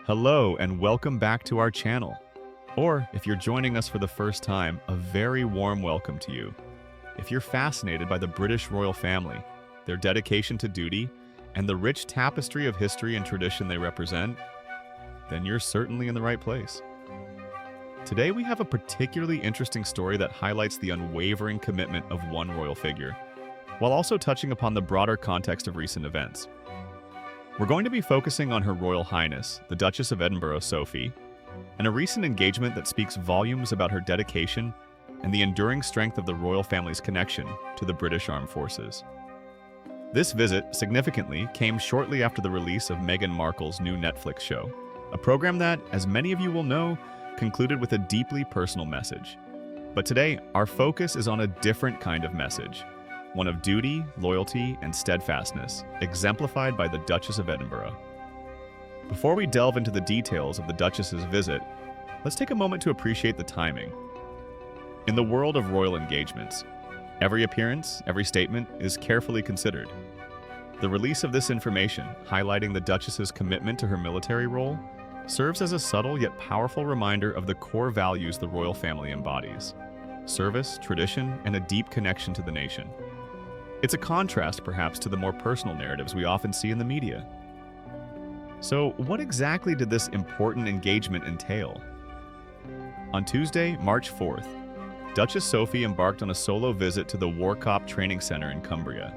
Hello and welcome back to our channel. Or, if you're joining us for the first time, a very warm welcome to you. If you're fascinated by the British royal family, their dedication to duty, and the rich tapestry of history and tradition they represent, then you're certainly in the right place. Today we have a particularly interesting story that highlights the unwavering commitment of one royal figure, while also touching upon the broader context of recent events. We're going to be focusing on Her Royal Highness, the Duchess of Edinburgh, Sophie, and a recent engagement that speaks volumes about her dedication and the enduring strength of the royal family's connection to the British Armed Forces. This visit, significantly, came shortly after the release of Meghan Markle's new Netflix show, a program that, as many of you will know, concluded with a deeply personal message. But today, our focus is on a different kind of message, one of duty, loyalty, and steadfastness, exemplified by the Duchess of Edinburgh. Before we delve into the details of the Duchess's visit, let's take a moment to appreciate the timing. In the world of royal engagements, every appearance, every statement is carefully considered. The release of this information, highlighting the Duchess's commitment to her military role, serves as a subtle yet powerful reminder of the core values the royal family embodies: service, tradition, and a deep connection to the nation. It's a contrast, perhaps, to the more personal narratives we often see in the media. So, what exactly did this important engagement entail? On Tuesday, March 4th, Duchess Sophie embarked on a solo visit to the Warkop Training Center in Cumbria.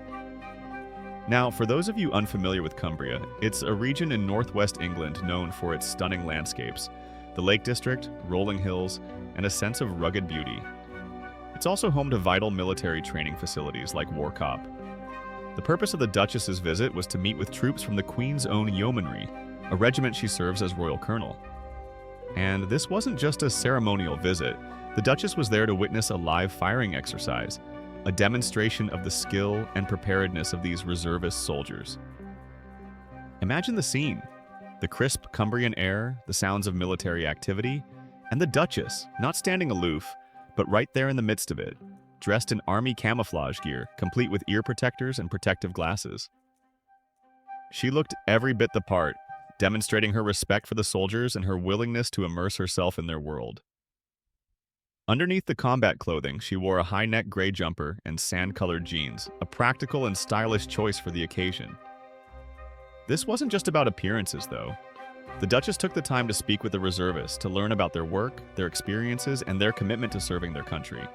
Now, for those of you unfamiliar with Cumbria, it's a region in northwest England known for its stunning landscapes, the Lake District, rolling hills, and a sense of rugged beauty. It's also home to vital military training facilities like Warkop. The purpose of the Duchess's visit was to meet with troops from the Queen's Own Yeomanry, a regiment she serves as Royal Colonel. And this wasn't just a ceremonial visit. The Duchess was there to witness a live firing exercise, a demonstration of the skill and preparedness of these reservist soldiers. Imagine the scene: the crisp Cumbrian air, the sounds of military activity, and the Duchess, not standing aloof, but right there in the midst of it, dressed in army camouflage gear, complete with ear protectors and protective glasses. She looked every bit the part, demonstrating her respect for the soldiers and her willingness to immerse herself in their world. Underneath the combat clothing, she wore a high-neck gray jumper and sand-colored jeans, a practical and stylish choice for the occasion. This wasn't just about appearances, though. The Duchess took the time to speak with the reservists to learn about their work, their experiences, and their commitment to serving their country.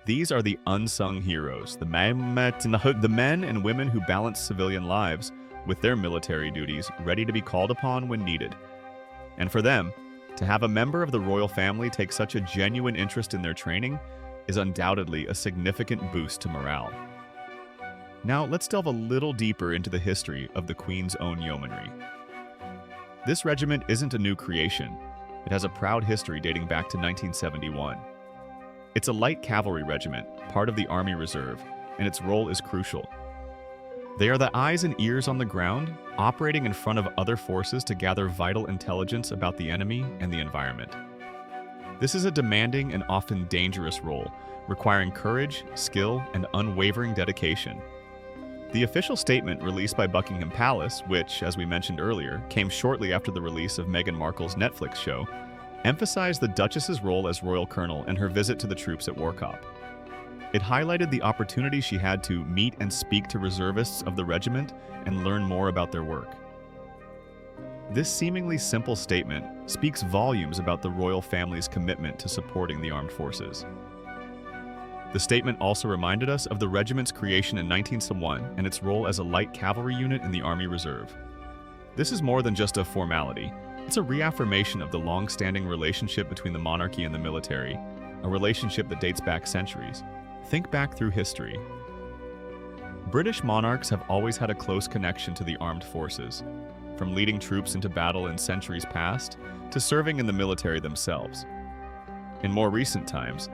These are the unsung heroes, the men and women who balance civilian lives with their military duties, ready to be called upon when needed. And for them, to have a member of the royal family take such a genuine interest in their training is undoubtedly a significant boost to morale. Now, let's delve a little deeper into the history of the Queen's Own Yeomanry. This regiment isn't a new creation. It has a proud history dating back to 1971. It's a light cavalry regiment, part of the Army Reserve, and its role is crucial. They are the eyes and ears on the ground, operating in front of other forces to gather vital intelligence about the enemy and the environment. This is a demanding and often dangerous role, requiring courage, skill, and unwavering dedication. The official statement released by Buckingham Palace, which, as we mentioned earlier, came shortly after the release of Meghan Markle's Netflix show, emphasized the Duchess's role as Royal Colonel and her visit to the troops at Warkop. It highlighted the opportunity she had to meet and speak to reservists of the regiment and learn more about their work. This seemingly simple statement speaks volumes about the royal family's commitment to supporting the armed forces. The statement also reminded us of the regiment's creation in 1901 and its role as a light cavalry unit in the Army Reserve. This is more than just a formality. It's a reaffirmation of the long-standing relationship between the monarchy and the military, a relationship that dates back centuries. Think back through history. British monarchs have always had a close connection to the armed forces, from leading troops into battle in centuries past to serving in the military themselves. In more recent times,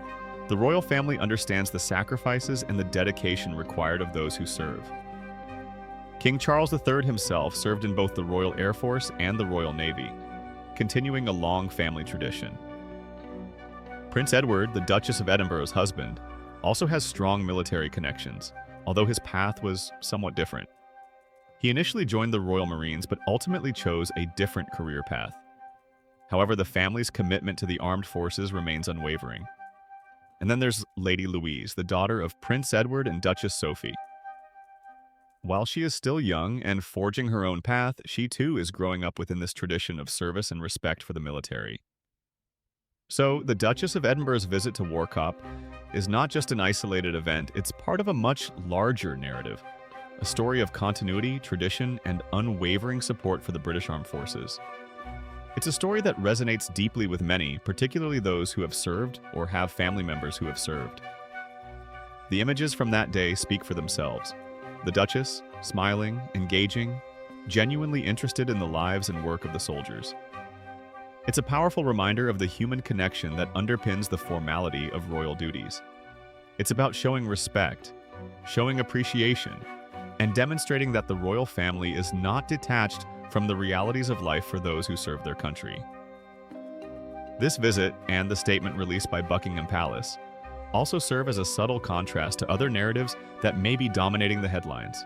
the royal family understands the sacrifices and the dedication required of those who serve. King Charles III himself served in both the Royal Air Force and the Royal Navy, continuing a long family tradition. Prince Edward, the Duchess of Edinburgh's husband, also has strong military connections, although his path was somewhat different. He initially joined the Royal Marines but ultimately chose a different career path. However, the family's commitment to the armed forces remains unwavering. And then there's Lady Louise, the daughter of Prince Edward and Duchess Sophie. While she is still young and forging her own path, she too is growing up within this tradition of service and respect for the military. So, the Duchess of Edinburgh's visit to Warkop is not just an isolated event, it's part of a much larger narrative, a story of continuity, tradition, and unwavering support for the British Armed Forces. It's a story that resonates deeply with many, particularly those who have served or have family members who have served. The images from that day speak for themselves. The Duchess, smiling, engaging, genuinely interested in the lives and work of the soldiers. It's a powerful reminder of the human connection that underpins the formality of royal duties. It's about showing respect, showing appreciation, and demonstrating that the royal family is not detached from the realities of life for those who serve their country. This visit, and the statement released by Buckingham Palace, also serve as a subtle contrast to other narratives that may be dominating the headlines.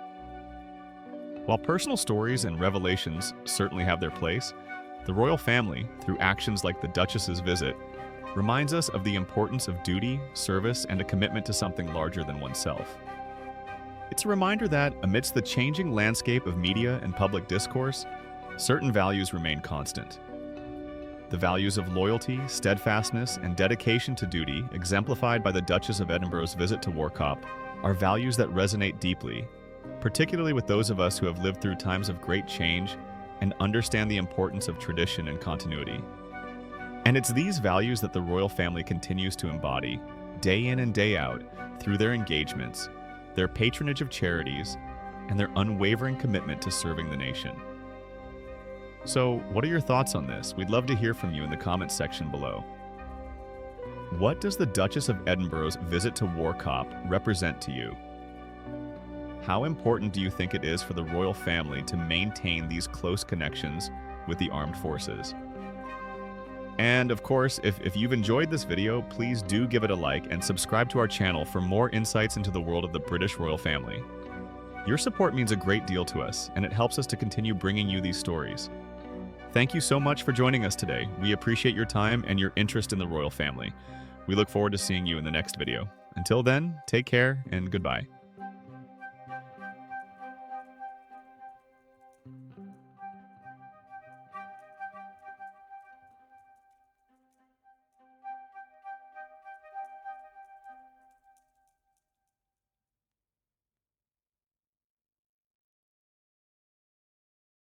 While personal stories and revelations certainly have their place, the royal family, through actions like the Duchess's visit, reminds us of the importance of duty, service, and a commitment to something larger than oneself. It's a reminder that, amidst the changing landscape of media and public discourse, certain values remain constant. The values of loyalty, steadfastness, and dedication to duty, exemplified by the Duchess of Edinburgh's visit to Warkop, are values that resonate deeply, particularly with those of us who have lived through times of great change and understand the importance of tradition and continuity. And it's these values that the royal family continues to embody, day in and day out, through their engagements, their patronage of charities, and their unwavering commitment to serving the nation. So, what are your thoughts on this? We'd love to hear from you in the comments section below. What does the Duchess of Edinburgh's visit to Warkop represent to you? How important do you think it is for the royal family to maintain these close connections with the armed forces? And of course, if you've enjoyed this video, please do give it a like and subscribe to our channel for more insights into the world of the British royal family. Your support means a great deal to us, and it helps us to continue bringing you these stories. Thank you so much for joining us today. We appreciate your time and your interest in the royal family. We look forward to seeing you in the next video. Until then, take care and goodbye.